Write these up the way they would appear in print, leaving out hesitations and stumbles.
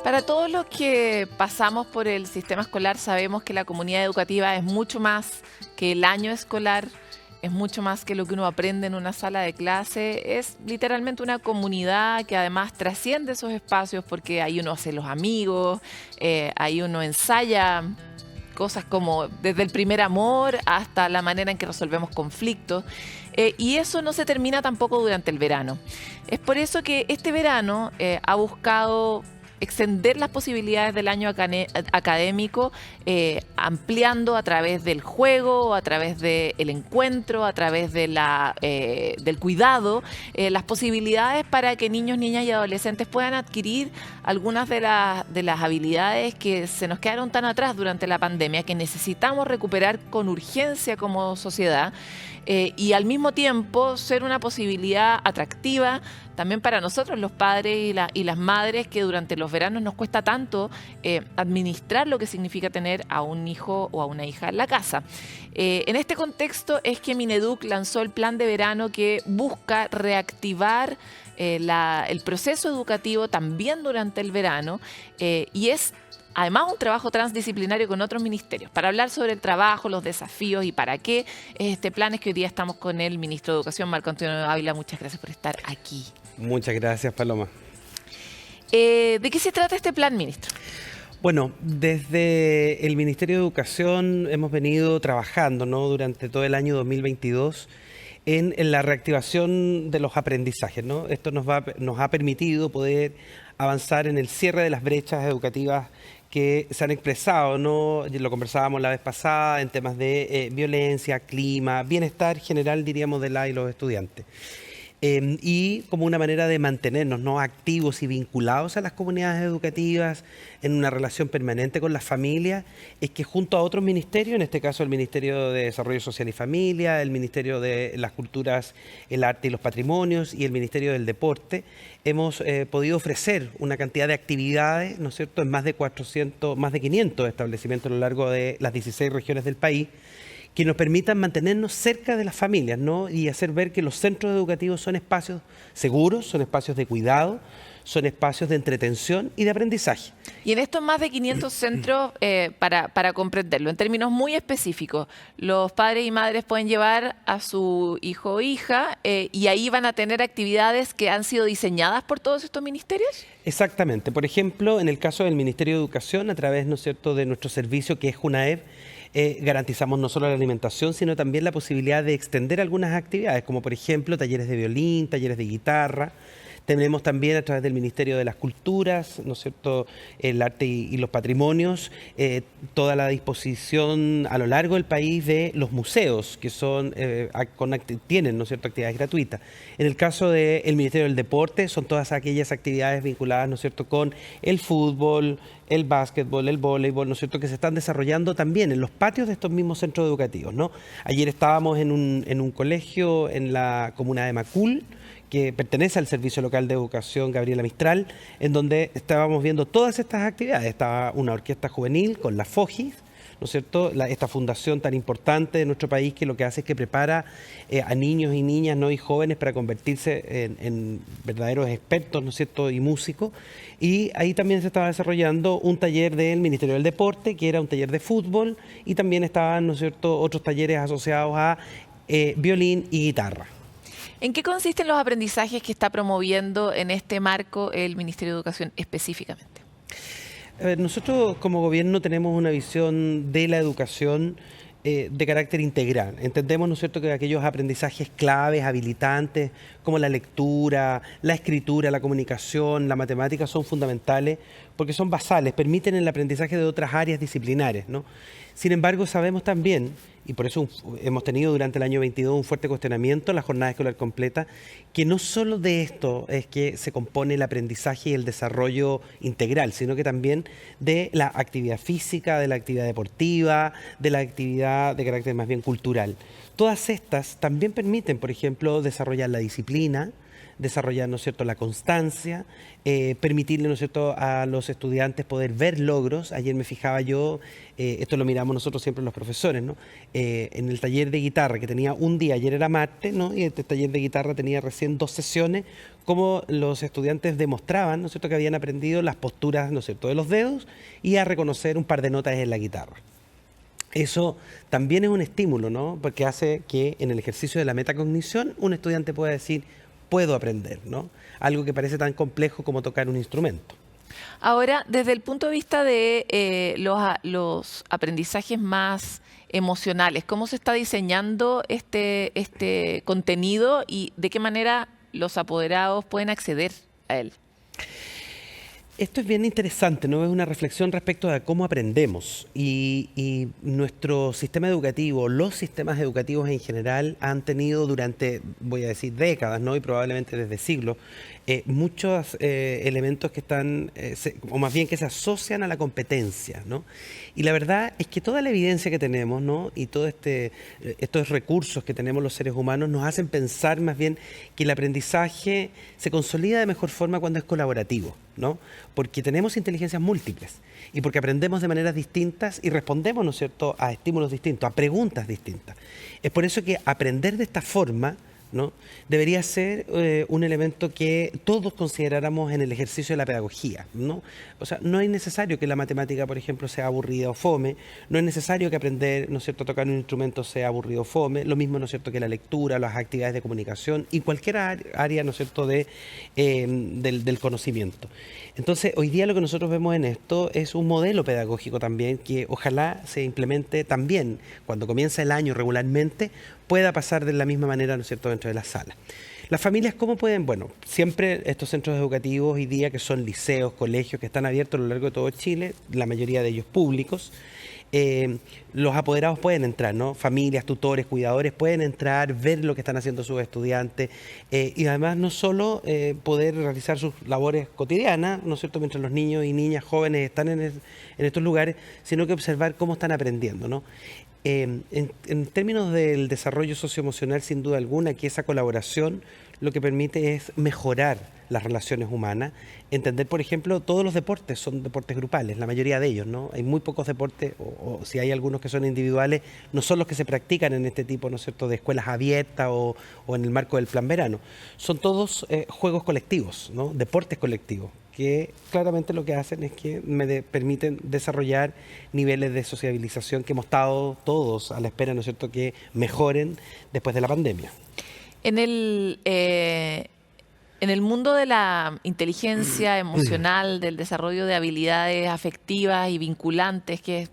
Para todos los que pasamos por el sistema escolar, sabemos que la comunidad educativa es mucho más que el año escolar, es mucho más que lo que uno aprende en una sala de clase, es literalmente una comunidad que además trasciende esos espacios porque ahí uno hace los amigos, ahí uno ensaya cosas como desde el primer amor hasta la manera en que resolvemos conflictos. Y eso no se termina tampoco durante el verano. Es por eso que este verano ha buscado extender las posibilidades del año académico, ampliando a través del juego, a través del encuentro, a través del cuidado, las posibilidades para que niños, niñas y adolescentes puedan adquirir algunas de las habilidades que se nos quedaron tan atrás durante la pandemia, que necesitamos recuperar con urgencia como sociedad. Y al mismo tiempo ser una posibilidad atractiva también para nosotros los padres y las madres, que durante los veranos nos cuesta tanto administrar lo que significa tener a un hijo o a una hija en la casa. En este contexto es que Mineduc lanzó el plan de verano que busca reactivar el proceso educativo también durante el verano, y es además un trabajo transdisciplinario con otros ministerios para hablar sobre el trabajo, los desafíos y para qué es este plan. Es que hoy día estamos con el ministro de Educación, Marco Antonio Ávila. Muchas gracias por estar aquí. Muchas gracias, Paloma. ¿De qué se trata este plan, ministro? Bueno, desde el Ministerio de Educación hemos venido trabajando, ¿no?, durante todo el año 2022 en la reactivación de los aprendizajes, ¿no? Esto nos ha permitido poder avanzar en el cierre de las brechas educativas que se han expresado, ¿no? Lo conversábamos la vez pasada en temas de violencia, clima, bienestar general, diríamos, de la y los estudiantes. Y como una manera de mantenernos, ¿no?, activos y vinculados a las comunidades educativas en una relación permanente con las familias, es que junto a otros ministerios, en este caso el Ministerio de Desarrollo Social y Familia, el Ministerio de las Culturas, el Arte y los Patrimonios y el Ministerio del Deporte, hemos podido ofrecer una cantidad de actividades, ¿no es cierto?, en más de 500 establecimientos a lo largo de las 16 regiones del país, que nos permitan mantenernos cerca de las familias, ¿no?, y hacer ver que los centros educativos son espacios seguros, son espacios de cuidado, son espacios de entretención y de aprendizaje. Y en estos más de 500 centros, para comprenderlo, en términos muy específicos, los padres y madres pueden llevar a su hijo o hija y ahí van a tener actividades que han sido diseñadas por todos estos ministerios. Exactamente. Por ejemplo, en el caso del Ministerio de Educación, a través, ¿no es cierto?, de nuestro servicio que es Junaed, garantizamos no solo la alimentación, sino también la posibilidad de extender algunas actividades, como por ejemplo talleres de violín, talleres de guitarra. Tenemos también a través del Ministerio de las Culturas, ¿no es cierto?, el Arte y los Patrimonios, toda la disposición a lo largo del país de los museos, que son tienen, ¿no es cierto?, actividades gratuitas. En el caso del Ministerio del Deporte, son todas aquellas actividades vinculadas, ¿no es cierto?, con el fútbol, el básquetbol, el voleibol, ¿no es cierto?, que se están desarrollando también en los patios de estos mismos centros educativos, ¿no? Ayer estábamos en un colegio en la comuna de Macul, que pertenece al Servicio Local de Educación Gabriela Mistral, en donde estábamos viendo todas estas actividades. Estaba una orquesta juvenil con la FOGIS, ¿no es cierto?, esta fundación tan importante de nuestro país, que lo que hace es que prepara a niños y niñas, ¿no?, y jóvenes para convertirse en verdaderos expertos, ¿no es cierto?, y músicos. Y ahí también se estaba desarrollando un taller del Ministerio del Deporte, que era un taller de fútbol, y también estaban, ¿no es cierto?, otros talleres asociados a violín y guitarra. ¿En qué consisten los aprendizajes que está promoviendo en este marco el Ministerio de Educación específicamente? A ver, nosotros como gobierno tenemos una visión de la educación de carácter integral. Entendemos, ¿no es cierto?, que aquellos aprendizajes claves, habilitantes, como la lectura, la escritura, la comunicación, la matemática, son fundamentales porque son basales, permiten el aprendizaje de otras áreas disciplinares, ¿no? Sin embargo, sabemos también, y por eso hemos tenido durante el año 22 un fuerte cuestionamiento en la jornada escolar completa, que no solo de esto es que se compone el aprendizaje y el desarrollo integral, sino que también de la actividad física, de la actividad deportiva, de la actividad de carácter más bien cultural. Todas estas también permiten, por ejemplo, desarrollar la disciplina, desarrollar, ¿no es cierto?, la constancia, permitirle, ¿no es cierto?, a los estudiantes poder ver logros. Ayer me fijaba yo, esto lo miramos nosotros siempre los profesores, ¿no?, en el taller de guitarra, que tenía un día, ayer era martes, ¿no?, y este taller de guitarra tenía recién 2 sesiones, cómo los estudiantes demostraban, ¿no es cierto?, que habían aprendido las posturas, ¿no es cierto?, de los dedos y a reconocer un par de notas en la guitarra. Eso también es un estímulo, ¿no?, porque hace que en el ejercicio de la metacognición un estudiante pueda decir, puedo aprender, ¿no?, algo que parece tan complejo como tocar un instrumento. Ahora, desde el punto de vista de los aprendizajes más emocionales, ¿cómo se está diseñando este contenido y de qué manera los apoderados pueden acceder a él? Esto es bien interesante, ¿no? Es una reflexión respecto a cómo aprendemos y nuestro sistema educativo, los sistemas educativos en general han tenido durante, voy a decir, décadas, ¿no?, y probablemente desde siglos, muchos elementos que están, o más bien que se asocian a la competencia, ¿no? Y la verdad es que toda la evidencia que tenemos, ¿no?, y todos estos recursos que tenemos los seres humanos nos hacen pensar más bien que el aprendizaje se consolida de mejor forma cuando es colaborativo, ¿no? Porque tenemos inteligencias múltiples y porque aprendemos de maneras distintas y respondemos, ¿no es cierto?, a estímulos distintos, a preguntas distintas. Es por eso que aprender de esta forma, ¿no?, debería ser un elemento que todos consideráramos en el ejercicio de la pedagogía, ¿no? O sea, no es necesario que la matemática, por ejemplo, sea aburrida o fome, no es necesario que aprender, ¿no es cierto?, a tocar un instrumento sea aburrido o fome, lo mismo, ¿no es cierto?, que la lectura, las actividades de comunicación y cualquier área, ¿no es cierto?, del conocimiento. Entonces, hoy día lo que nosotros vemos en esto es un modelo pedagógico también que ojalá se implemente también cuando comienza el año regularmente, pueda pasar de la misma manera, ¿no es cierto?, dentro de la sala. Las familias, ¿cómo pueden? Bueno, siempre estos centros educativos hoy día que son liceos, colegios que están abiertos a lo largo de todo Chile, la mayoría de ellos públicos, los apoderados pueden entrar, ¿no? Familias, tutores, cuidadores pueden entrar, ver lo que están haciendo sus estudiantes y además no solo poder realizar sus labores cotidianas, ¿no es cierto?, mientras los niños y niñas jóvenes están en estos lugares, sino que observar cómo están aprendiendo, ¿no? En términos del desarrollo socioemocional, sin duda alguna, que esa colaboración lo que permite es mejorar las relaciones humanas, entender, por ejemplo, todos los deportes son deportes grupales, la mayoría de ellos, ¿no? Hay muy pocos deportes, o si hay algunos que son individuales, no son los que se practican en este tipo, ¿no es cierto?, de escuelas abiertas o en el marco del plan verano. Son todos juegos colectivos, ¿no?, deportes colectivos, que claramente lo que hacen es que me permiten desarrollar niveles de sociabilización que hemos estado todos a la espera, ¿no es cierto?, que mejoren después de la pandemia. En el mundo de la inteligencia emocional, del desarrollo de habilidades afectivas y vinculantes, que es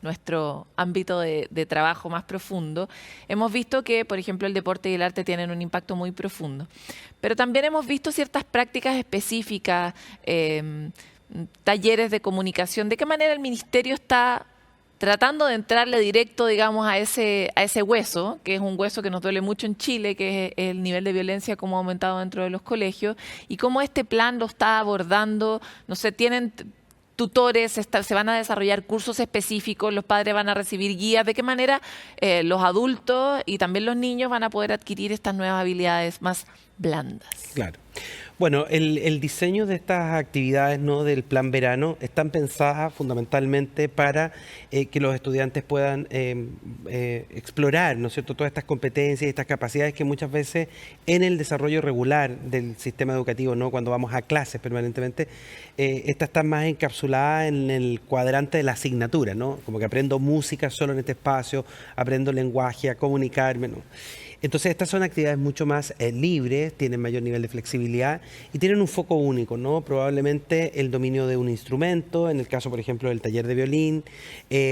nuestro ámbito de trabajo más profundo, hemos visto que, por ejemplo, el deporte y el arte tienen un impacto muy profundo. Pero también hemos visto ciertas prácticas específicas, talleres de comunicación. ¿De qué manera el ministerio está tratando de entrarle directo, digamos, a ese hueso, que es un hueso que nos duele mucho en Chile, que es el nivel de violencia como ha aumentado dentro de los colegios, y cómo este plan lo está abordando? No sé, tienen tutores, se van a desarrollar cursos específicos, los padres van a recibir guías, de qué manera los adultos y también los niños van a poder adquirir estas nuevas habilidades más blandas. Claro. Bueno, el diseño de estas actividades, ¿no?, del plan verano están pensadas fundamentalmente para que los estudiantes puedan explorar, ¿no es cierto?, todas estas competencias y estas capacidades que muchas veces en el desarrollo regular del sistema educativo, ¿no?, cuando vamos a clases permanentemente, estas están más encapsuladas en el cuadrante de la asignatura, ¿no? Como que aprendo música solo en este espacio, aprendo lenguaje, a comunicarme, ¿no? Entonces estas son actividades mucho más libres, tienen mayor nivel de flexibilidad y tienen un foco único, ¿no? Probablemente el dominio de un instrumento, en el caso, por ejemplo, del taller de violín,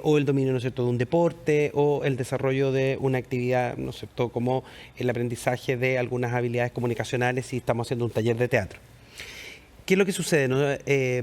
o el dominio, ¿no es cierto?, de un deporte, o el desarrollo de una actividad, ¿no es cierto?, como el aprendizaje de algunas habilidades comunicacionales si estamos haciendo un taller de teatro. ¿Qué es lo que sucede, ¿no?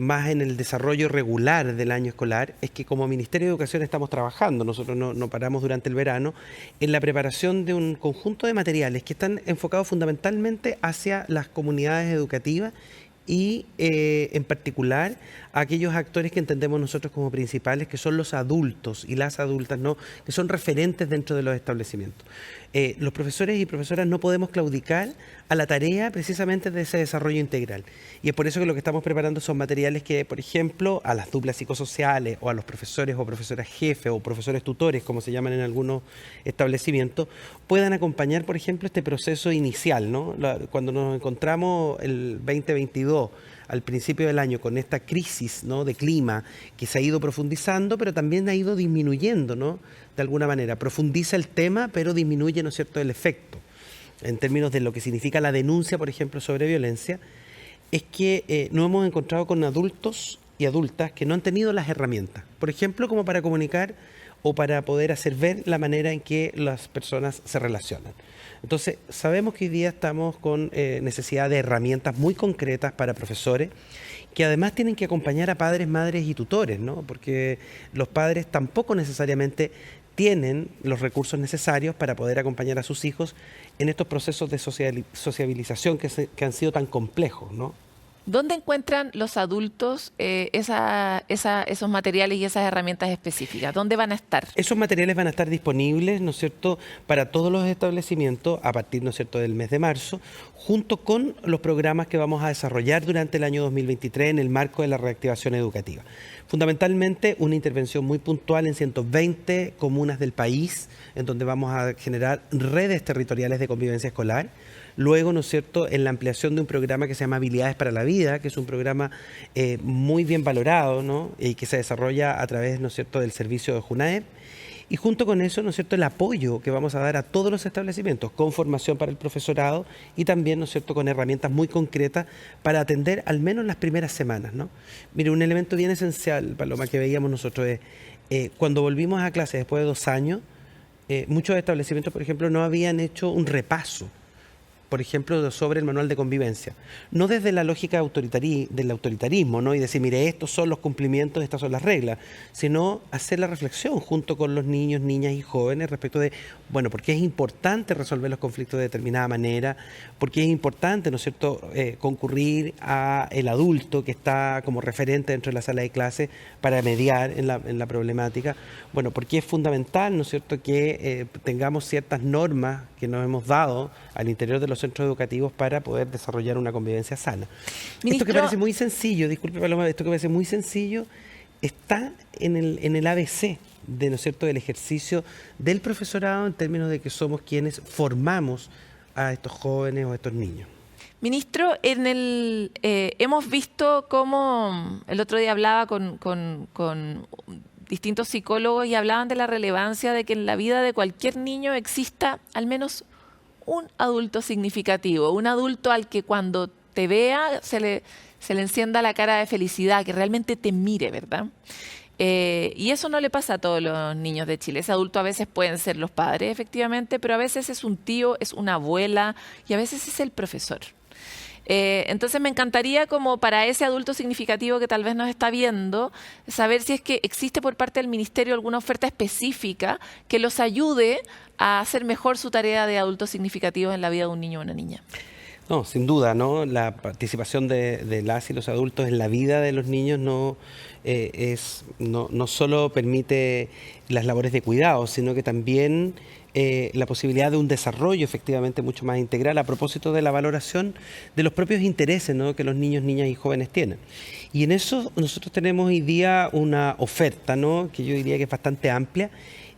Más en el desarrollo regular del año escolar? Es que como Ministerio de Educación estamos trabajando, nosotros no paramos durante el verano, en la preparación de un conjunto de materiales que están enfocados fundamentalmente hacia las comunidades educativas y en particular a aquellos actores que entendemos nosotros como principales, que son los adultos y las adultas, ¿no? Que son referentes dentro de los establecimientos. Los profesores y profesoras no podemos claudicar a la tarea precisamente de ese desarrollo integral. Y es por eso que lo que estamos preparando son materiales que, por ejemplo, a las duplas psicosociales o a los profesores o profesoras jefes o profesores tutores, como se llaman en algunos establecimientos, puedan acompañar, por ejemplo, este proceso inicial, ¿no? Cuando nos encontramos el 2022, al principio del año, con esta crisis, ¿no?, de clima que se ha ido profundizando, pero también ha ido disminuyendo, ¿no?, de alguna manera. Profundiza el tema, pero disminuye, ¿no es cierto?, el efecto. En términos de lo que significa la denuncia, por ejemplo, sobre violencia, es que nos hemos encontrado con adultos y adultas que no han tenido las herramientas, por ejemplo, como para comunicar o para poder hacer ver la manera en que las personas se relacionan. Entonces, sabemos que hoy día estamos con necesidad de herramientas muy concretas para profesores, que además tienen que acompañar a padres, madres y tutores, ¿no? Porque los padres tampoco necesariamente tienen los recursos necesarios para poder acompañar a sus hijos en estos procesos de sociabilización que han sido tan complejos, ¿no? ¿Dónde encuentran los adultos esos materiales y esas herramientas específicas? ¿Dónde van a estar? Esos materiales van a estar disponibles, ¿no es cierto?, para todos los establecimientos a partir, ¿no es cierto?, del mes de marzo, junto con los programas que vamos a desarrollar durante el año 2023 en el marco de la reactivación educativa. Fundamentalmente, una intervención muy puntual en 120 comunas del país, en donde vamos a generar redes territoriales de convivencia escolar. Luego, ¿no es cierto?, en la ampliación de un programa que se llama Habilidades para la Vida, que es un programa muy bien valorado, ¿no?, y que se desarrolla a través, ¿no es cierto?, del servicio de JUNAEP. Y junto con eso, ¿no es cierto?, el apoyo que vamos a dar a todos los establecimientos con formación para el profesorado y también, ¿no es cierto?, con herramientas muy concretas para atender al menos las primeras semanas, ¿no? Mire, un elemento bien esencial, Paloma, que veíamos nosotros es cuando volvimos a clase después de 2 años, muchos establecimientos, por ejemplo, no habían hecho un repaso, por ejemplo, sobre el manual de convivencia. No desde la lógica del autoritarismo, ¿no?, y decir, mire, estos son los cumplimientos, estas son las reglas, sino hacer la reflexión junto con los niños, niñas y jóvenes respecto de, bueno, ¿por qué es importante resolver los conflictos de determinada manera? ¿Por qué es importante, ¿no es cierto?, concurrir a el adulto que está como referente dentro de la sala de clase para mediar en la problemática? Bueno, porque es fundamental, ¿no es cierto?, que tengamos ciertas normas que nos hemos dado al interior de los centros educativos para poder desarrollar una convivencia sana. Ministro, esto que parece muy sencillo, disculpe Paloma, esto que parece muy sencillo, está en el ABC de, ¿no es cierto?, del ejercicio del profesorado en términos de que somos quienes formamos a estos jóvenes o a estos niños. Ministro, hemos visto cómo el otro día hablaba con distintos psicólogos y hablaban de la relevancia de que en la vida de cualquier niño exista al menos un adulto significativo, un adulto al que cuando te vea se le encienda la cara de felicidad, que realmente te mire, ¿verdad? Y eso no le pasa a todos los niños de Chile. Ese adulto a veces pueden ser los padres, efectivamente, pero a veces es un tío, es una abuela y a veces es el profesor. Entonces me encantaría, como para ese adulto significativo que tal vez nos está viendo, saber si es que existe por parte del Ministerio alguna oferta específica que los ayude a hacer mejor su tarea de adultos significativos en la vida de un niño o una niña. No, sin duda, ¿no? La participación de las y los adultos en la vida de los niños no solo permite las labores de cuidado, sino que también la posibilidad de un desarrollo efectivamente mucho más integral a propósito de la valoración de los propios intereses, ¿no?, que los niños, niñas y jóvenes tienen. Y en eso nosotros tenemos hoy día una oferta, ¿no?, que yo diría que es bastante amplia.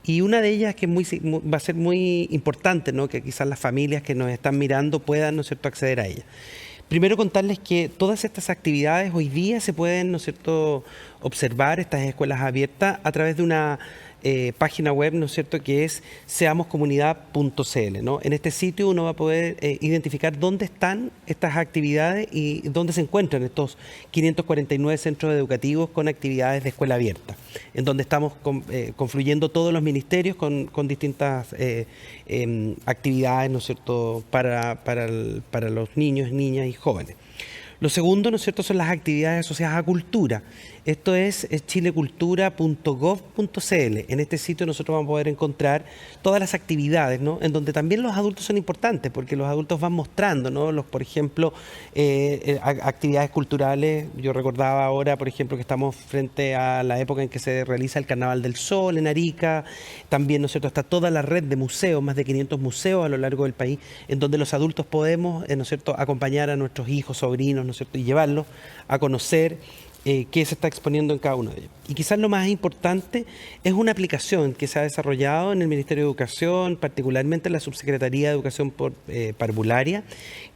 Y una de ellas que va a ser muy importante, ¿no?, que quizás las familias que nos están mirando puedan, ¿no es cierto?, acceder a ella. Primero, contarles que todas estas actividades hoy día se pueden, ¿no es cierto?, observar, estas escuelas abiertas, a través de una página web, ¿no es cierto?, que es seamoscomunidad.cl, ¿no? En este sitio uno va a poder identificar dónde están estas actividades y dónde se encuentran estos 549 centros educativos con actividades de escuela abierta, en donde estamos confluyendo todos los ministerios con distintas actividades, ¿no es cierto?, para los niños, niñas y jóvenes. Lo segundo, ¿no es cierto?, son las actividades asociadas a cultura. Esto es chilecultura.gov.cl. En este sitio nosotros vamos a poder encontrar todas las actividades, ¿no?, en donde también los adultos son importantes, porque los adultos van mostrando, ¿no?, por ejemplo, actividades culturales. Yo recordaba ahora, por ejemplo, que estamos frente a la época en que se realiza el Carnaval del Sol en Arica. También, ¿no es cierto?, está toda la red de museos, más de 500 museos a lo largo del país, en donde los adultos podemos, ¿no es cierto?, acompañar a nuestros hijos, sobrinos, ¿no es cierto?, y llevarlos a conocer qué se está exponiendo en cada uno de ellos. Y quizás lo más importante es una aplicación que se ha desarrollado en el Ministerio de Educación, particularmente en la Subsecretaría de Educación Parvularia,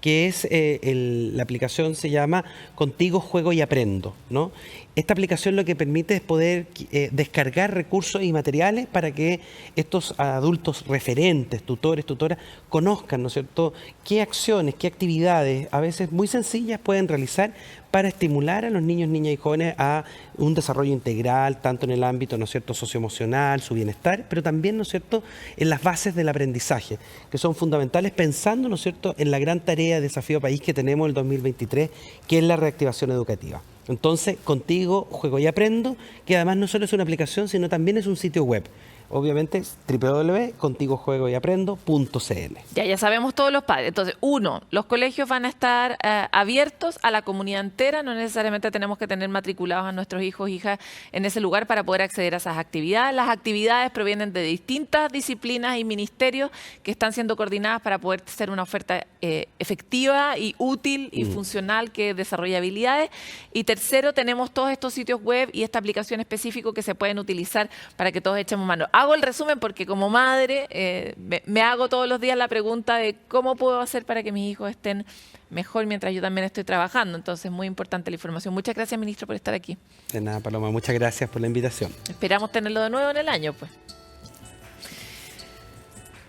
que es la aplicación se llama Contigo Juego y Aprendo, ¿no? Esta aplicación lo que permite es poder descargar recursos y materiales para que estos adultos referentes, tutores, tutoras, conozcan, ¿no es cierto?, qué acciones, qué actividades, a veces muy sencillas, pueden realizar para estimular a los niños, niñas y jóvenes a un desarrollo integral, tanto en el ámbito, ¿no es cierto?, socioemocional, su bienestar, pero también, ¿no es cierto?, en las bases del aprendizaje, que son fundamentales, pensando, ¿no es cierto?, en la gran tarea, desafío país que tenemos en el 2023, que es la reactivación educativa. Entonces, Contigo Juego y Aprendo, que además no solo es una aplicación, sino también es un sitio web. Obviamente, www.contigojuegoyaprendo.cl. Ya sabemos todos los padres. Entonces, uno, los colegios van a estar abiertos a la comunidad entera. No necesariamente tenemos que tener matriculados a nuestros hijos e hijas en ese lugar para poder acceder a esas actividades. Las actividades provienen de distintas disciplinas y ministerios que están siendo coordinadas para poder ser una oferta efectiva y útil y funcional que desarrolle habilidades. Y tercero, tenemos todos estos sitios web y esta aplicación específica que se pueden utilizar para que todos echemos mano. Hago el resumen porque como madre me hago todos los días la pregunta de cómo puedo hacer para que mis hijos estén mejor mientras yo también estoy trabajando. Entonces, muy importante la información. Muchas gracias, ministro, por estar aquí. De nada, Paloma. Muchas gracias por la invitación. Esperamos tenerlo de nuevo en el año, pues.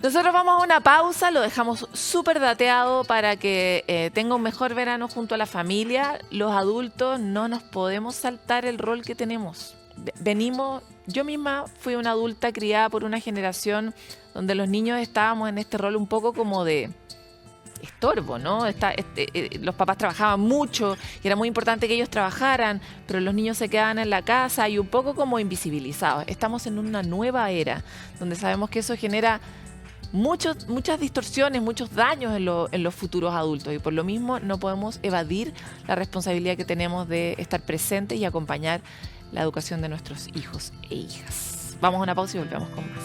Nosotros vamos a una pausa, lo dejamos súper dateado para que tenga un mejor verano junto a la familia. Los adultos no nos podemos saltar el rol que tenemos. Yo misma fui una adulta criada por una generación donde los niños estábamos en este rol un poco como de estorbo, ¿no? Los papás trabajaban mucho y era muy importante que ellos trabajaran, pero los niños se quedaban en la casa y un poco como invisibilizados. Estamos en una nueva era donde sabemos que eso genera muchas distorsiones, muchos daños en los futuros adultos, y por lo mismo no podemos evadir la responsabilidad que tenemos de estar presentes y acompañar la educación de nuestros hijos e hijas. Vamos a una pausa y volvemos con más.